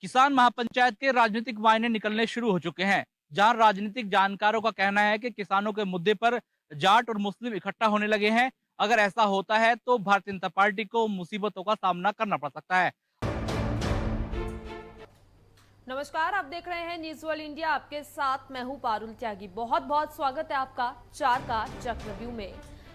किसान महापंचायत के राजनीतिक मायने निकलने शुरू हो चुके हैं, जहां राजनीतिक जानकारों का कहना है कि किसानों के मुद्दे पर जाट और मुस्लिम इकट्ठा होने लगे हैं। अगर ऐसा होता है तो भारतीय जनता पार्टी को मुसीबतों का सामना करना पड़ सकता है। नमस्कार, आप देख रहे हैं न्यूज वर्ल्ड इंडिया। आपके साथ मैं हूं पारुल त्यागी। बहुत बहुत स्वागत है आपका 4 का चक्रव्यूह में।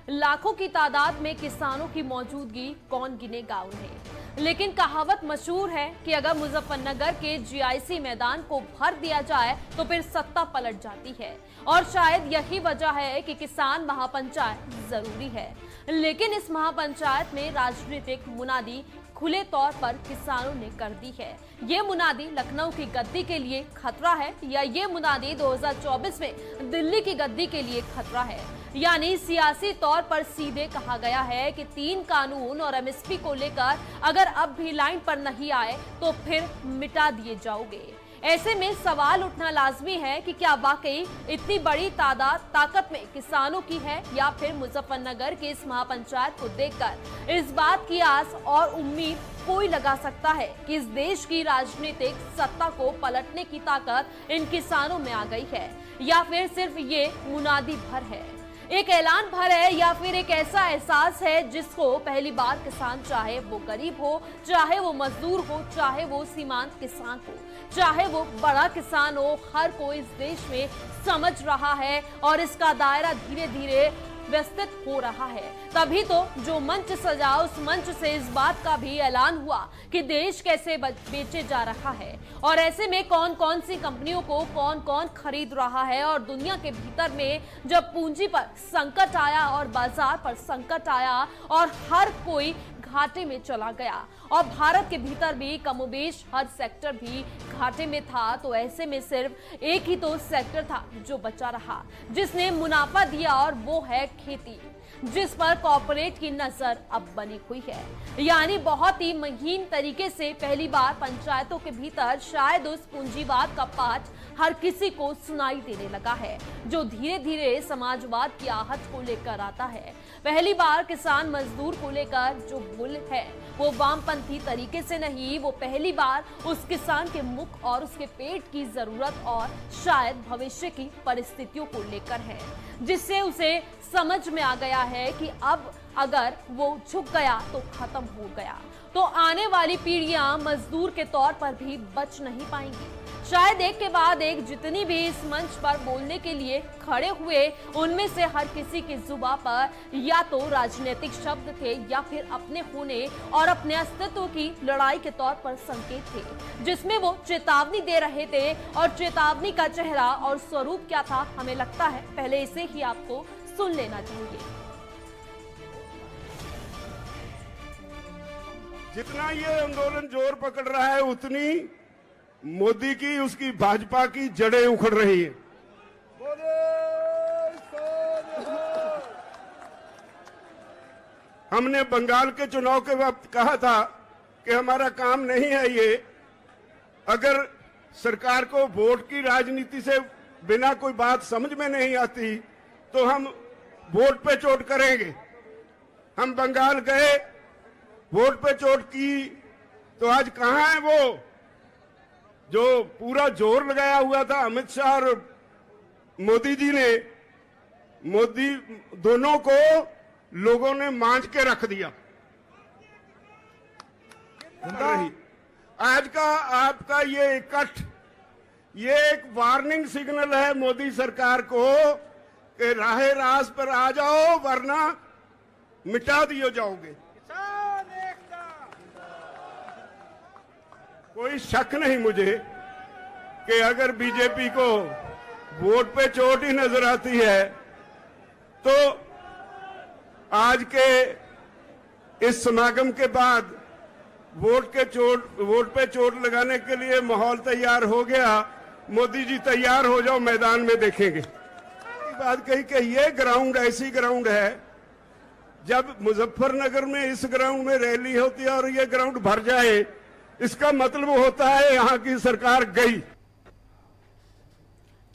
लाखों की तादाद में किसानों की मौजूदगी कौन गिनेगा उन्हें, लेकिन कहावत मशहूर है कि अगर मुजफ्फरनगर के जीआईसी मैदान को भर दिया जाए तो फिर सत्ता पलट जाती है। और शायद यही वजह है कि किसान महापंचायत जरूरी है। लेकिन इस महापंचायत में राजनीतिक मुनादी खुले तौर पर किसानों ने कर दी है। ये मुनादी लखनऊ की गद्दी के लिए खतरा है या ये मुनादी 2024 में दिल्ली की गद्दी के लिए खतरा है। यानी सियासी तौर पर सीधे कहा गया है कि 3 कानून और एमएसपी को लेकर अगर अब भी लाइन पर नहीं आए तो फिर मिटा दिए जाओगे। ऐसे में सवाल उठना लाजमी है कि क्या वाकई इतनी बड़ी ताकत में किसानों की है, या फिर मुजफ्फरनगर के इस महापंचायत को देखकर इस बात की आस और उम्मीद कोई लगा सकता है कि इस देश की राजनीतिक सत्ता को पलटने की ताकत इन किसानों में आ गई है, या फिर सिर्फ ये मुनादी भर है, एक ऐलान भर है, या फिर एक ऐसा एहसास है जिसको पहली बार किसान, चाहे वो गरीब हो, चाहे वो मजदूर हो, चाहे वो सीमांत किसान हो, चाहे वो बड़ा किसान हो, हर कोई इस देश में समझ रहा है और इसका दायरा धीरे धीरे विस्तृत हो रहा है। तभी तो जो मंच सजा, उस मंच से इस बात का भी ऐलान हुआ कि देश कैसे बेचे जा रहा है और ऐसे में कौन कौन सी कंपनियों को कौन कौन खरीद रहा है। और दुनिया के भीतर में जब पूंजी पर संकट आया और बाजार पर संकट आया और हर कोई घाटे में चला गया और भारत के भीतर भी कमोबेश हर सेक्टर भी घाटे में था, तो ऐसे में सिर्फ एक ही तो सेक्टर था जो बचा रहा, जिसने मुनाफा दिया, और वो है खेती, जिस पर कॉर्पोरेट की नजर अब बनी हुई है। यानी बहुत ही महीन तरीके से पहली बार पंचायतों के भीतर शायद उस पूंजीवाद का पाठ हर किसी को सुनाई देने लगा है, जो धीरे धीरे समाजवाद की आहट को लेकर आता है। पहली बार किसान मजदूर को लेकर जो बुल है वो वामपंथी तरीके से नहीं, वो पहली बार उस किसान के मुख और उसके पेट की जरूरत और शायद भविष्य की परिस्थितियों को लेकर है, जिससे उसे समझ में आ गया है कि अब अगर वो झुक गया तो खत्म हो गया, तो आने वाली पीढ़ियां मजदूर के तौर पर भी बच नहीं पाएंगी। शायद एक के बाद एक जितनी भी इस मंच पर बोलने के लिए खड़े हुए, उनमें से हर किसी की जुबान पर या तो राजनीतिक शब्द थे या फिर अपने होने और अपने अस्तित्व की लड़ाई के तौर पर संकेत थे, जिसमें वो चेतावनी दे रहे थे। और चेतावनी का चेहरा और स्वरूप क्या था, हमें लगता है पहले इसे ही आपको सुन लेना चाहिए। जितना ये आंदोलन जोर पकड़ रहा है, उतनी मोदी की, उसकी भाजपा की जड़ें उखड़ रही है। हमने बंगाल के चुनाव के वक्त कहा था कि हमारा काम नहीं है ये, अगर सरकार को वोट की राजनीति से बिना कोई बात समझ में नहीं आती तो हम वोट पे चोट करेंगे। हम बंगाल गए, वोट पे चोट की, तो आज कहां है वो जो पूरा जोर लगाया हुआ था अमित शाह और मोदी जी ने? मोदी दोनों को लोगों ने मांझ के रख दिया। आज का आपका ये इकट्ठ, ये एक वार्निंग सिग्नल है मोदी सरकार को कि राहे रास पर आ जाओ वरना मिटा दिए जाओगे। कोई शक नहीं मुझे कि अगर बीजेपी को वोट पे चोट ही नजर आती है तो आज के इस समागम के बाद वोट पे चोट लगाने के लिए माहौल तैयार हो गया। मोदी जी तैयार हो जाओ, मैदान में देखेंगे। बात कही कि ये ग्राउंड ऐसी ग्राउंड है, जब मुजफ्फरनगर में इस ग्राउंड में रैली होती है और ये ग्राउंड भर जाए, इसका मतलब होता है यहां की सरकार गई।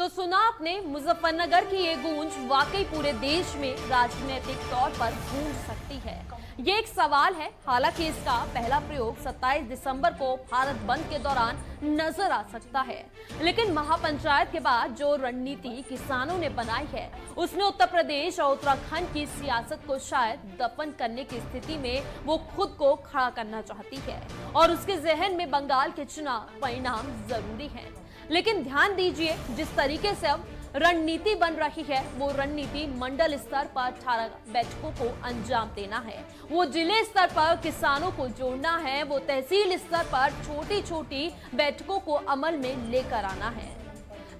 तो सुना आपने, मुजफ्फरनगर की ये गूंज वाकई पूरे देश में राजनीतिक तौर पर गूंज सकती है। ये एक सवाल है। हालांकि इसका पहला प्रयोग 27 दिसंबर को भारत बंद के दौरान नजर आ सकता है, लेकिन महापंचायत के बाद जो रणनीति किसानों ने बनाई है उसने उत्तर प्रदेश और उत्तराखंड की सियासत को शायद दफन करने की स्थिति में वो खुद को खड़ा करना चाहती है और उसके जहन में बंगाल के चुनाव परिणाम जरूरी है। लेकिन ध्यान दीजिए, जिस तरीके से अब रणनीति बन रही है वो रणनीति मंडल स्तर पर 18 बैठकों को अंजाम देना है, वो जिले स्तर पर किसानों को जोड़ना है, वो तहसील स्तर पर छोटी छोटी बैठकों को अमल में लेकर आना है।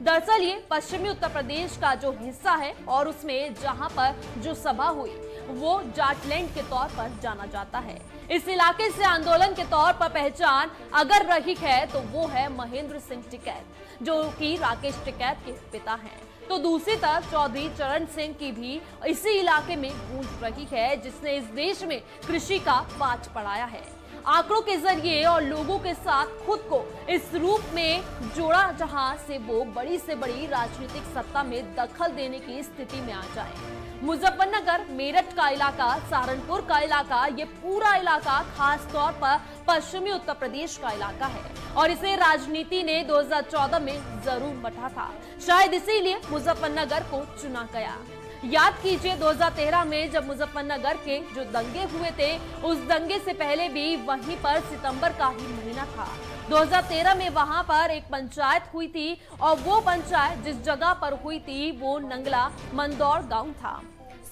दरअसल ये पश्चिमी उत्तर प्रदेश का जो हिस्सा है और उसमें जहां पर जो सभा हुई वो जाटलैंड के तौर पर जाना जाता है। इस इलाके से आंदोलन के तौर पर पहचान अगर रही है तो वो है महेंद्र सिंह टिकैत, जो कि राकेश टिकैत के पिता हैं। तो दूसरी तरफ चौधरी चरण सिंह की भी इसी इलाके में गूंज रही है, जिसने इस देश में कृषि का पाठ पढ़ाया है। आंकड़ों के जरिए और लोगों के साथ खुद को इस रूप में जोड़ा जहां से वो बड़ी से बड़ी राजनीतिक सत्ता में दखल देने की स्थिति में आ जाए। मुजफ्फरनगर, मेरठ का इलाका, सहारनपुर का इलाका, ये पूरा इलाका खास तौर पर पश्चिमी उत्तर प्रदेश का इलाका है और इसे राजनीति ने 2014 में जरूर बंटा था। शायद इसीलिए मुजफ्फरनगर को चुना गया। याद कीजिए 2013 में जब मुजफ्फरनगर के जो दंगे हुए थे, उस दंगे से पहले भी वहीं पर सितंबर का ही महीना था। 2013 में वहां पर एक पंचायत हुई थी और वो पंचायत जिस जगह पर हुई थी वो नंगला मंदौर गांव था।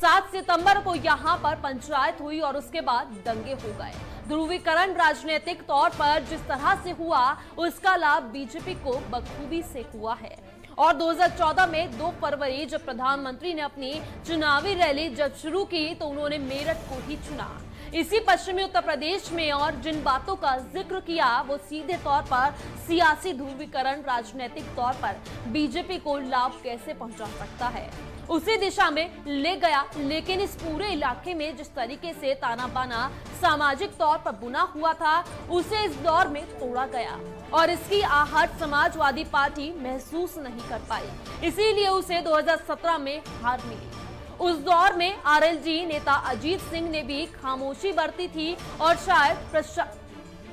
7 सितंबर को यहाँ पर पंचायत हुई और उसके बाद दंगे हो गए। ध्रुवीकरण राजनीतिक तौर पर जिस तरह से हुआ उसका लाभ बीजेपी को बखूबी से हुआ है। और 2014 में 2 फरवरी जब प्रधानमंत्री ने अपनी चुनावी रैली जब शुरू की तो उन्होंने मेरठ को ही चुना। इसी पश्चिमी उत्तर प्रदेश में और जिन बातों का जिक्र किया वो सीधे तौर पर सियासी ध्रुवीकरण राजनीतिक तौर पर बीजेपी को लाभ कैसे पहुंचा सकता है उसी दिशा में ले गया। लेकिन इस पूरे इलाके में जिस तरीके से ताना बाना सामाजिक तौर पर बुना हुआ था उसे इस दौर में तोड़ा गया और इसकी आहट समाजवादी पार्टी महसूस नहीं कर पाई, इसीलिए उसे 2017 में हार मिली। उस दौर में आरएलजी नेता अजीत सिंह ने भी खामोशी बरती थी और शायद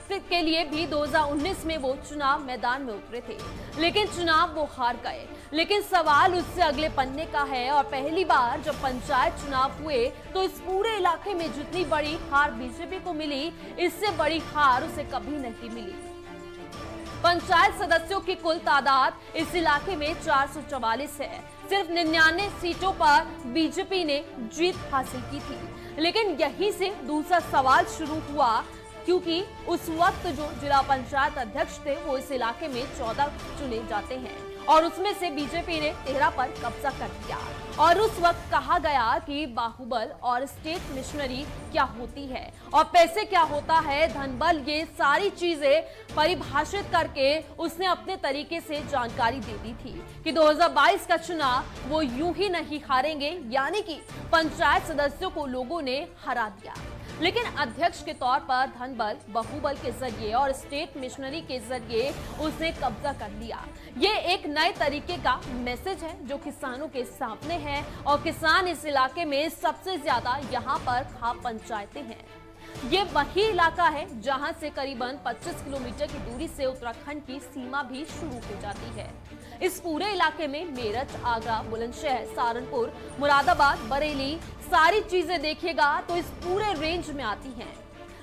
के लिए भी 2019 में वो चुनाव मैदान में उतरे थे, लेकिन चुनाव वो हार गए। लेकिन सवाल उससे अगले पन्ने का है और पहली बार जब पंचायत चुनाव हुए तो इस पूरे इलाके में जितनी बड़ी हार बीजेपी को मिली, इससे बड़ी हार उसे कभी नहीं मिली। पंचायत सदस्यों की कुल तादाद इस इलाके में 444 है। सिर्फ 99 सीटों पर बीजेपी ने जीत हासिल की थी। लेकिन यहीं से दूसरा सवाल शुरू हुआ, क्योंकि उस वक्त जो जिला पंचायत अध्यक्ष थे वो इस इलाके में 14 चुने जाते हैं और उसमें से बीजेपी ने 13 पर कब्जा कर लिया। और उस वक्त कहा गया कि बाहुबल और स्टेट मिशनरी क्या होती है और पैसे क्या होता है, धनबल, ये सारी चीजें परिभाषित करके उसने अपने तरीके से जानकारी दे दी थी कि 2022 का चुनाव वो यूं ही नहीं हारेंगे, यानी कि पंचायत सदस्यों को लोगों ने हरा दिया। लेकिन अध्यक्ष के तौर पर धनबल, बाहुबल के जरिए और स्टेट मिशनरी के जरिए उसने कब्जा कर लिया। ये एक नए तरीके का मैसेज है जो किसानों के सामने है और किसान इस इलाके में सबसे ज्यादा यहाँ पर खाप पंचायतें हैं। ये वही इलाका है जहां से करीबन 25 किलोमीटर की दूरी से उत्तराखंड की सीमा भी शुरू हो जाती है। इस पूरे इलाके में मेरठ, आगरा, बुलंदशहर, सहारनपुर, मुरादाबाद, बरेली सारी चीजें देखिएगा तो इस पूरे रेंज में आती हैं।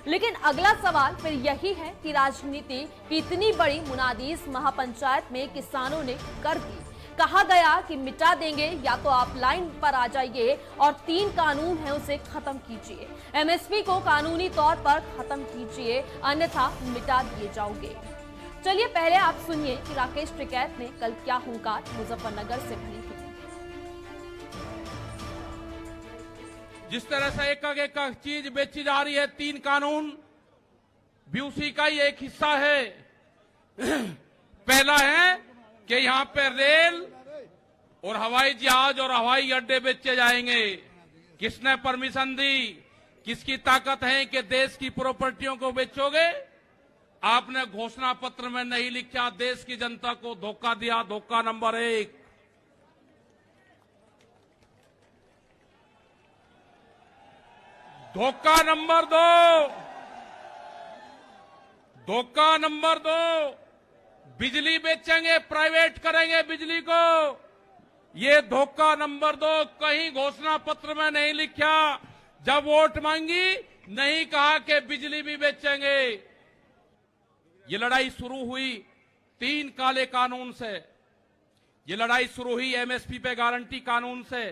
लेकिन अगला सवाल फिर यही है कि राजनीति की इतनी बड़ी मुनादी इस महापंचायत में किसानों ने कर दी। कहा गया कि मिटा देंगे, या तो आप लाइन पर आ जाइए और 3 कानून है उसे खत्म कीजिए, एमएसपी को कानूनी तौर पर खत्म कीजिए, अन्यथा मिटा दिए जाओगे। चलिए पहले आप सुनिए कि राकेश टिकैत ने कल क्या हुंकार मुजफ्फरनगर से भरी थी। जिस तरह से एक चीज बेची जा रही है, 3 कानून भी उसी का ही एक हिस्सा है। पहला है कि यहां पे रेल और हवाई जहाज और हवाई अड्डे बेचे जाएंगे। किसने परमिशन दी? किसकी ताकत है कि देश की प्रॉपर्टियों को बेचोगे? आपने घोषणा पत्र में नहीं लिखा, देश की जनता को धोखा दिया। धोखा नंबर 1। धोखा नंबर दो, बिजली बेचेंगे, प्राइवेट करेंगे बिजली को। ये धोखा नंबर 2 कहीं घोषणा पत्र में नहीं लिखा। जब वोट मांगी नहीं कहा कि बिजली भी बेचेंगे। ये लड़ाई शुरू हुई 3 काले कानून से। ये लड़ाई शुरू हुई एमएसपी पे गारंटी कानून से।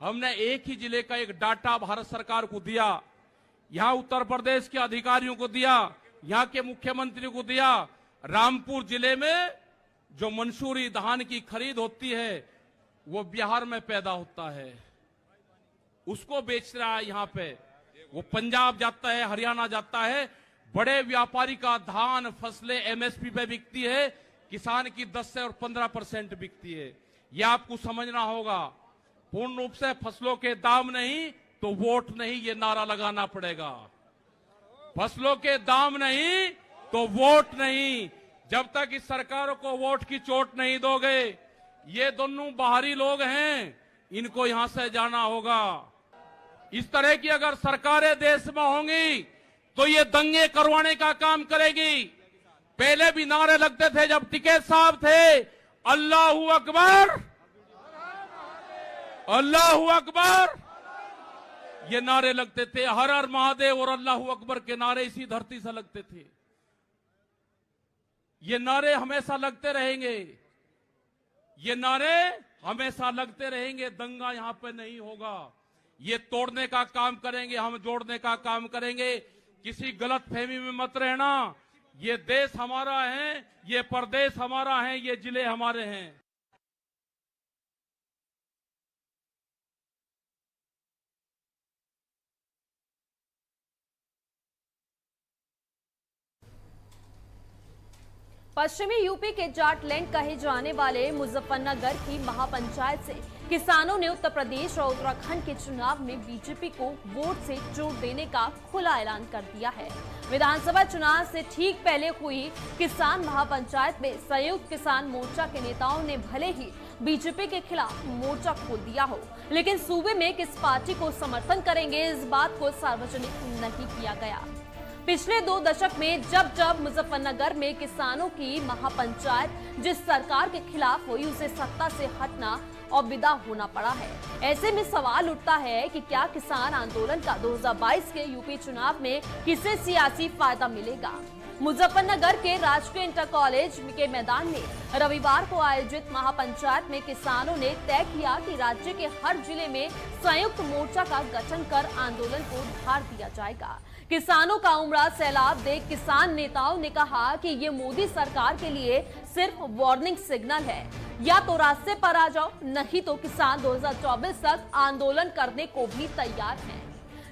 हमने एक ही जिले का एक डाटा भारत सरकार को दिया, यहां उत्तर प्रदेश के अधिकारियों को दिया, यहां के मुख्यमंत्री को दिया। रामपुर जिले में जो मंसूरी धान की खरीद होती है वो बिहार में पैदा होता है, उसको बेच रहा है यहां पे। वो पंजाब जाता है, हरियाणा जाता है। बड़े व्यापारी का धान फसलें एमएसपी पे बिकती है, किसान की 10 से और 15% बिकती है। ये आपको समझना होगा। पूर्ण रूप से फसलों के दाम नहीं तो वोट नहीं, ये नारा लगाना पड़ेगा। फसलों के दाम नहीं तो वोट नहीं। जब तक इस सरकारों को वोट की चोट नहीं दोगे, ये दोनों बाहरी लोग हैं, इनको यहां से जाना होगा। इस तरह की अगर सरकारें देश में होंगी तो ये दंगे करवाने का काम करेगी। पहले भी नारे लगते थे जब टिकैत साहब थे, अल्लाहू अकबर, अल्लाहू अकबर, ये नारे लगते थे। हर हर महादेव और अल्लाहू अकबर के नारे इसी धरती से लगते थे। ये नारे हमेशा लगते रहेंगे, ये नारे हमेशा लगते रहेंगे। दंगा यहां पे नहीं होगा। ये तोड़ने का काम करेंगे, हम जोड़ने का काम करेंगे। किसी गलत फहमी में मत रहना। ये देश हमारा है, ये प्रदेश हमारा है, ये जिले हमारे हैं। पश्चिमी यूपी के जाटलैंड कहे जाने वाले मुजफ्फरनगर की महापंचायत से किसानों ने उत्तर प्रदेश और उत्तराखंड के चुनाव में बीजेपी को वोट से जोड़ देने का खुला ऐलान कर दिया है। विधानसभा चुनाव से ठीक पहले हुई किसान महापंचायत में संयुक्त किसान मोर्चा के नेताओं ने भले ही बीजेपी के खिलाफ मोर्चा खोल दिया हो, लेकिन सूबे में किस पार्टी को समर्थन करेंगे इस बात को सार्वजनिक नहीं किया गया। पिछले 2 दशक में जब जब मुजफ्फरनगर में किसानों की महापंचायत जिस सरकार के खिलाफ हुई, उसे सत्ता से हटना और विदा होना पड़ा है। ऐसे में सवाल उठता है कि क्या किसान आंदोलन का 2022 के यूपी चुनाव में किसे सियासी फायदा मिलेगा। मुजफ्फरनगर के राजकीय इंटर कॉलेज के मैदान में रविवार को आयोजित महापंचायत में किसानों ने तय किया कि राज्य के हर जिले में संयुक्त मोर्चा का गठन कर आंदोलन को धार दिया जाएगा। किसानों का उमड़ा सैलाब देख किसान नेताओं ने कहा कि ये मोदी सरकार के लिए सिर्फ वार्निंग सिग्नल है, या तो रास्ते पर आ जाओ, नहीं तो किसान 2024 तक आंदोलन करने को भी तैयार हैं।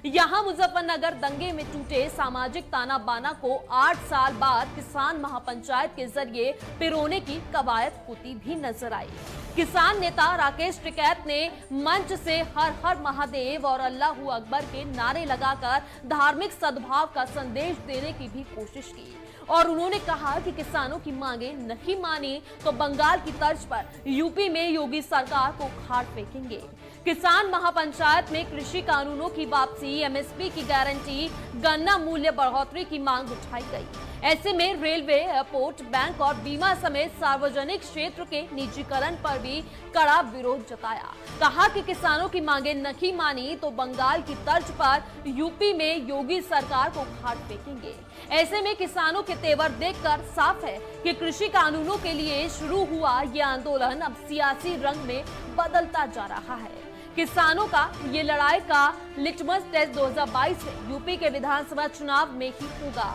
यहाँ मुजफ्फरनगर दंगे में टूटे सामाजिक ताना बाना को 8 साल बाद किसान महापंचायत के जरिए पिरोने की कवायद होती भी नजर आई। किसान नेता राकेश टिकैत ने मंच से हर हर महादेव और अल्लाहू अकबर के नारे लगाकर धार्मिक सद्भाव का संदेश देने की भी कोशिश की और उन्होंने कहा कि किसानों की मांगे नहीं मानी तो बंगाल की तर्ज पर यूपी में योगी सरकार को खाट फेंकेंगे। किसान महापंचायत में कृषि कानूनों की वापसी, एमएसपी की गारंटी, गन्ना मूल्य बढ़ोतरी की मांग उठाई गई। ऐसे में रेलवे, एयरपोर्ट, बैंक और बीमा समेत सार्वजनिक क्षेत्र के निजीकरण पर भी कड़ा विरोध जताया। कहा कि किसानों की मांगे नहीं मानी तो बंगाल की तर्ज पर यूपी में योगी सरकार को खाट फेंकेंगे। ऐसे में किसानों के तेवर देखकर साफ है कि कृषि कानूनों के लिए शुरू हुआ ये आंदोलन अब सियासी रंग में बदलता जा रहा है। किसानों का ये लड़ाई का लिटमस टेस्ट 2022 में यूपी के विधानसभा चुनाव में ही होगा।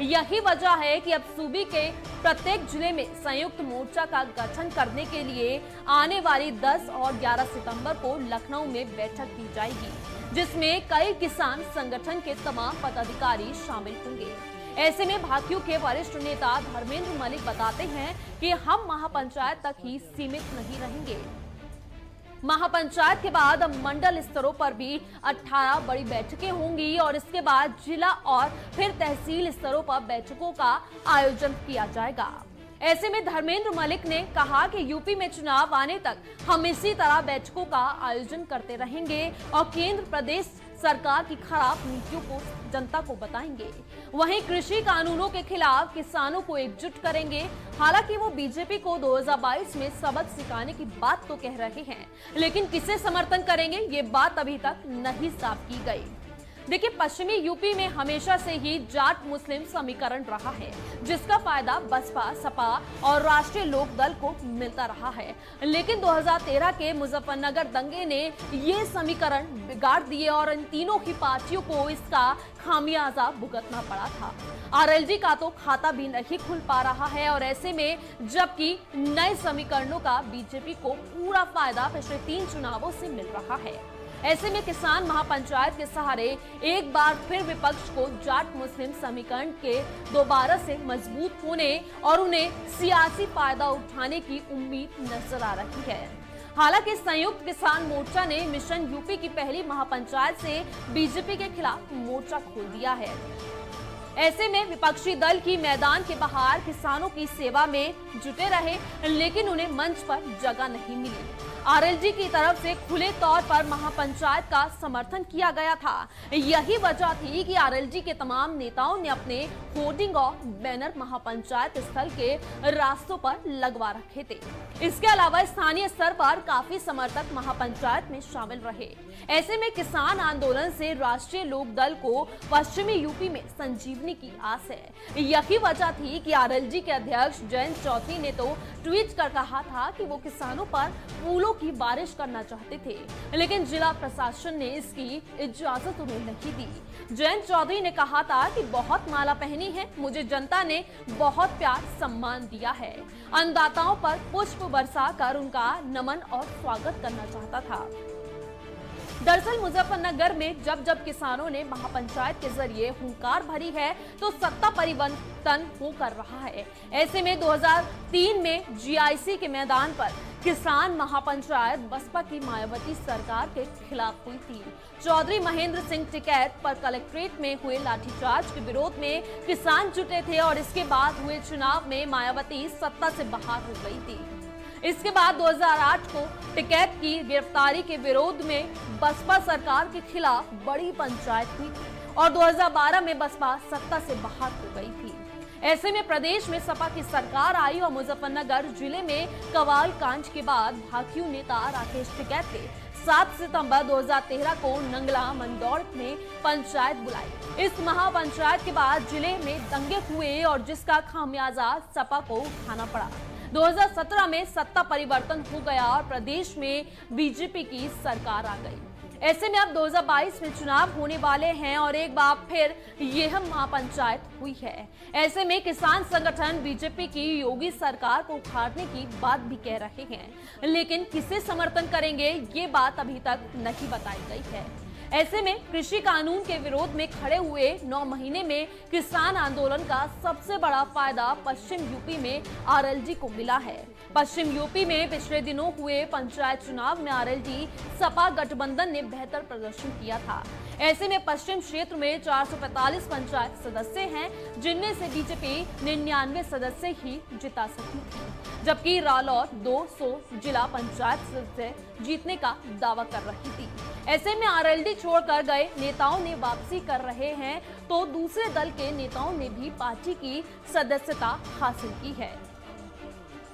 यही वजह है कि अब सूबे के प्रत्येक जिले में संयुक्त मोर्चा का गठन करने के लिए आने वाली 10 और 11 सितंबर को लखनऊ में बैठक की जाएगी, जिसमें कई किसान संगठन के तमाम पदाधिकारी शामिल होंगे। ऐसे में भाकियू के वरिष्ठ नेता धर्मेंद्र मलिक बताते हैं कि हम महापंचायत तक ही सीमित नहीं रहेंगे। महापंचायत के बाद अब मंडल स्तरों पर भी 18 बड़ी बैठकें होंगी और इसके बाद जिला और फिर तहसील स्तरों पर बैठकों का आयोजन किया जाएगा। ऐसे में धर्मेंद्र मलिक ने कहा कि यूपी में चुनाव आने तक हम इसी तरह बैठकों का आयोजन करते रहेंगे और केंद्र प्रदेश सरकार की खराब नीतियों को जनता को बताएंगे। वहीं कृषि कानूनों के खिलाफ किसानों को एकजुट करेंगे। हालांकि वो बीजेपी को 2022 में सबक सिखाने की बात तो कह रहे हैं, लेकिन किसे समर्थन करेंगे ये बात अभी तक नहीं साफ की गई। देखिए, पश्चिमी यूपी में हमेशा से ही जाट मुस्लिम समीकरण रहा है, जिसका फायदा बसपा, सपा और राष्ट्रीय लोक दल को मिलता रहा है। लेकिन 2013 के मुजफ्फरनगर दंगे ने ये समीकरण बिगाड़ दिए और इन तीनों ही पार्टियों को इसका खामियाजा भुगतना पड़ा था। आरएलजी का तो खाता भी नहीं खुल पा रहा है और ऐसे में जबकि नए समीकरणों का बीजेपी को पूरा फायदा पिछले 3 चुनावों से मिल रहा है। ऐसे में किसान महापंचायत के सहारे एक बार फिर विपक्ष को जाट मुस्लिम समीकरण के दोबारा से मजबूत होने और उन्हें सियासी फायदा उठाने की उम्मीद नजर आ रही है। हालांकि संयुक्त किसान मोर्चा ने मिशन यूपी की पहली महापंचायत से बीजेपी के खिलाफ मोर्चा खोल दिया है। ऐसे में विपक्षी दल की मैदान के बाहर किसानों की सेवा में जुटे रहे, लेकिन उन्हें मंच पर जगह नहीं मिली। आरएलजी की तरफ से खुले तौर पर महापंचायत का समर्थन किया गया था। यही वजह थी कि आरएलजी के तमाम नेताओं ने अपने होर्डिंग और बैनर महापंचायत स्थल के रास्तों पर लगवा रखे थे। इसके अलावा स्थानीय स्तर पर काफी समर्थक महापंचायत में शामिल रहे। ऐसे में किसान आंदोलन से राष्ट्रीय लोक दल को पश्चिमी यूपी में संजीवनी की आस है। यही वजह थी कि आरएलजी के अध्यक्ष जयंत चौधरी ने तो ट्वीट कर कहा था कि वो किसानों पर फूलों की बारिश करना चाहते थे, लेकिन जिला प्रशासन ने इसकी इजाजत उन्हें नहीं दी। जयंत चौधरी ने कहा था कि बहुत माला पहनी है, मुझे जनता ने बहुत प्यार सम्मान दिया है। अन्नदाताओं पर पुष्प बरसा कर उनका नमन और स्वागत करना चाहता था। दरअसल मुजफ्फरनगर में जब जब किसानों ने महापंचायत के जरिए हुंकार भरी है तो सत्ता परिवर्तन होकर रहा है। ऐसे में 2003 में जीआईसी के मैदान पर किसान महापंचायत बसपा की मायावती सरकार के खिलाफ हुई थी। चौधरी महेंद्र सिंह टिकैत पर कलेक्ट्रेट में हुए लाठीचार्ज के विरोध में किसान जुटे थे और इसके बाद हुए चुनाव में मायावती सत्ता से बाहर हो गई थी। इसके बाद 2008 को टिकैत की गिरफ्तारी के विरोध में बसपा सरकार के खिलाफ बड़ी पंचायत हुई थी और 2012 में बसपा सत्ता से बाहर हो गई थी। ऐसे में प्रदेश में सपा की सरकार आई और मुजफ्फरनगर जिले में कवाल कांड के बाद भाकियू नेता राकेश टिकैत ने 7 सितंबर 2013 को नंगला मंदौड़ में पंचायत बुलाई। इस महापंचायत के बाद जिले में दंगे हुए और जिसका खामियाजा सपा को उठाना पड़ा। 2017 में सत्ता परिवर्तन हो गया और प्रदेश में बीजेपी की सरकार आ गई। ऐसे में अब 2022 में चुनाव होने वाले हैं और एक बार फिर यह महापंचायत हुई है। ऐसे में किसान संगठन बीजेपी की योगी सरकार को उखाड़ने की बात भी कह रहे हैं, लेकिन किसे समर्थन करेंगे ये बात अभी तक नहीं बताई गई है। ऐसे में कृषि कानून के विरोध में खड़े हुए 9 महीने में किसान आंदोलन का सबसे बड़ा फायदा पश्चिम यूपी में आरएलजी को मिला है। पश्चिम यूपी में पिछले दिनों हुए पंचायत चुनाव में आरएलजी सपा गठबंधन ने बेहतर प्रदर्शन किया था। ऐसे में पश्चिम क्षेत्र में 445 पंचायत सदस्य हैं, जिनमें से बीजेपी 99 सदस्य ही जिता सकी थी, जबकि रालोर 200 जिला पंचायत सदस्य जीतने का दावा कर रही थी। ऐसे में आरएलडी छोड़कर गए नेताओं ने वापसी कर रहे हैं तो दूसरे दल के नेताओं ने भी पार्टी की सदस्यता हासिल की है।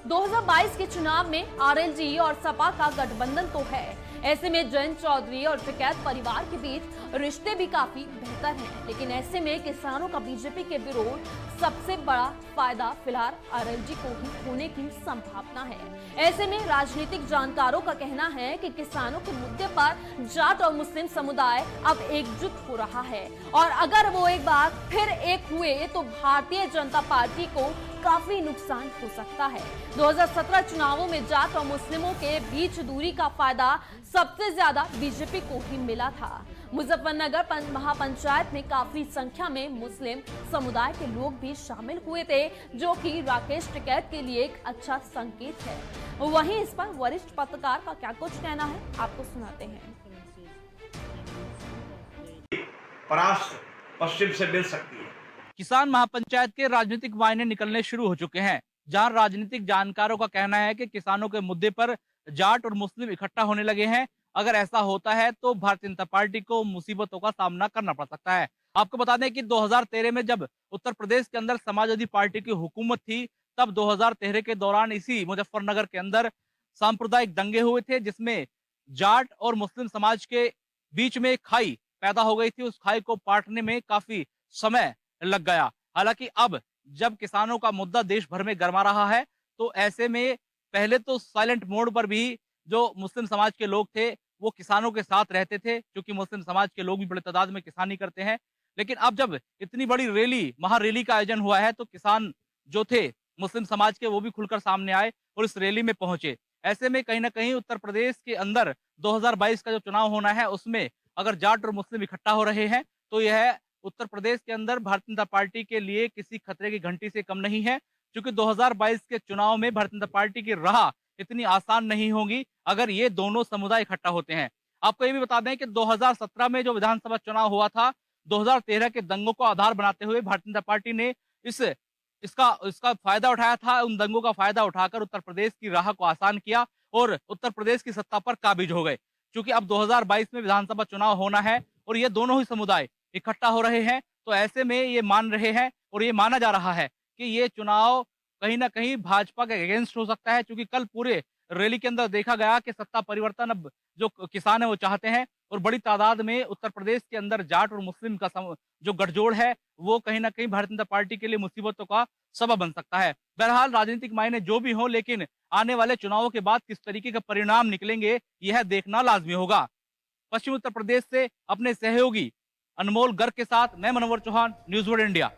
2022 के चुनाव में आरएलजी और सपा का गठबंधन तो है। ऐसे में जयंत चौधरी और टिकैत परिवार के बीच रिश्ते भी काफी बेहतर हैं, लेकिन ऐसे में किसानों का बीजेपी के विरोध सबसे बड़ा फायदा फिलहाल आरएलजी को ही होने की संभावना है। ऐसे में राजनीतिक जानकारों का कहना है कि किसानों के मुद्दे पर जाट और मुस्लिम समुदाय अब एकजुट हो रहा है और अगर वो एक बार फिर एक हुए तो भारतीय जनता पार्टी को काफी नुकसान हो सकता है। 2017 चुनावों में जाट और मुस्लिमों के बीच दूरी का फायदा सबसे ज्यादा बीजेपी को ही मिला था। मुजफ्फरनगर महापंचायत में काफी संख्या में मुस्लिम समुदाय के लोग भी शामिल हुए थे, जो कि राकेश टिकैत के लिए एक अच्छा संकेत है। वहीं इस पर वरिष्ठ पत्रकार का क्या कुछ कहना है, आपको सुनाते हैं। परास्त पश्चिम से मिल सकती है। किसान महापंचायत के राजनीतिक मायने निकलने शुरू हो चुके हैं, जहां राजनीतिक जानकारों का कहना है कि किसानों के मुद्दे पर जाट और मुस्लिम इकट्ठा होने लगे हैं। अगर ऐसा होता है तो भारतीय जनता पार्टी को मुसीबतों का सामना करना पड़ सकता है। आपको बता दें कि 2013 में जब उत्तर प्रदेश के अंदर समाजवादी पार्टी की हुकूमत थी, तब 2013 के दौरान इसी मुजफ्फरनगर के अंदर सांप्रदायिक दंगे हुए थे, जिसमें जाट और मुस्लिम समाज के बीच में एक खाई पैदा हो गई थी। उस खाई को पाटने में काफी समय लग गया। हालांकि अब जब किसानों का मुद्दा देश भर में गरमा रहा है, तो ऐसे में पहले तो साइलेंट मोड पर भी जो मुस्लिम समाज के लोग थे वो किसानों के साथ रहते थे, क्योंकि मुस्लिम समाज के लोग भी बड़े तादाद में किसानी करते हैं। लेकिन अब जब इतनी बड़ी रैली, महारैली का आयोजन हुआ है, तो किसान जो थे मुस्लिम समाज के, वो भी खुलकर सामने आए और इस रैली में पहुंचे। ऐसे में कहीं ना कहीं उत्तर प्रदेश के अंदर 2022 का जो चुनाव होना है, उसमें अगर जाट और मुस्लिम इकट्ठा हो रहे हैं, तो यह उत्तर प्रदेश के अंदर भारतीय जनता पार्टी के लिए किसी खतरे की घंटी से कम नहीं है, क्योंकि 2022 के चुनाव में भारतीय जनता पार्टी की राह इतनी आसान नहीं होगी अगर ये दोनों समुदाय इकट्ठा होते हैं। आपको ये भी बता दें कि 2017 में जो विधानसभा चुनाव हुआ था, 2013 के दंगों को आधार बनाते हुए भारतीय जनता पार्टी ने इसका फायदा उठाया था। उन दंगों का फायदा उठाकर उत्तर प्रदेश की राह को आसान किया और उत्तर प्रदेश की सत्ता पर काबिज हो गए। क्योंकि अब 2022 में विधानसभा चुनाव होना है और ये दोनों ही समुदाय इकट्ठा हो रहे हैं, तो ऐसे में ये मान रहे हैं और ये माना जा रहा है कि ये चुनाव कहीं ना कहीं भाजपा के अगेंस्ट हो सकता है। क्योंकि कल पूरे रैली के अंदर देखा गया कि सत्ता परिवर्तन अब जो किसान है वो चाहते हैं और बड़ी तादाद में उत्तर प्रदेश के अंदर जाट और मुस्लिम का जो गठजोड़ है, वो कहीं ना कहीं भारतीय जनता पार्टी के लिए मुसीबतों का सबब बन सकता है। बहरहाल राजनीतिक मायने जो भी हो, लेकिन आने वाले चुनावों के बाद किस तरीके का परिणाम निकलेंगे, यह देखना लाजमी होगा। पश्चिम उत्तर प्रदेश से अपने सहयोगी अनमोल गर्ग के साथ मैं Manowar Chauhan, news world India.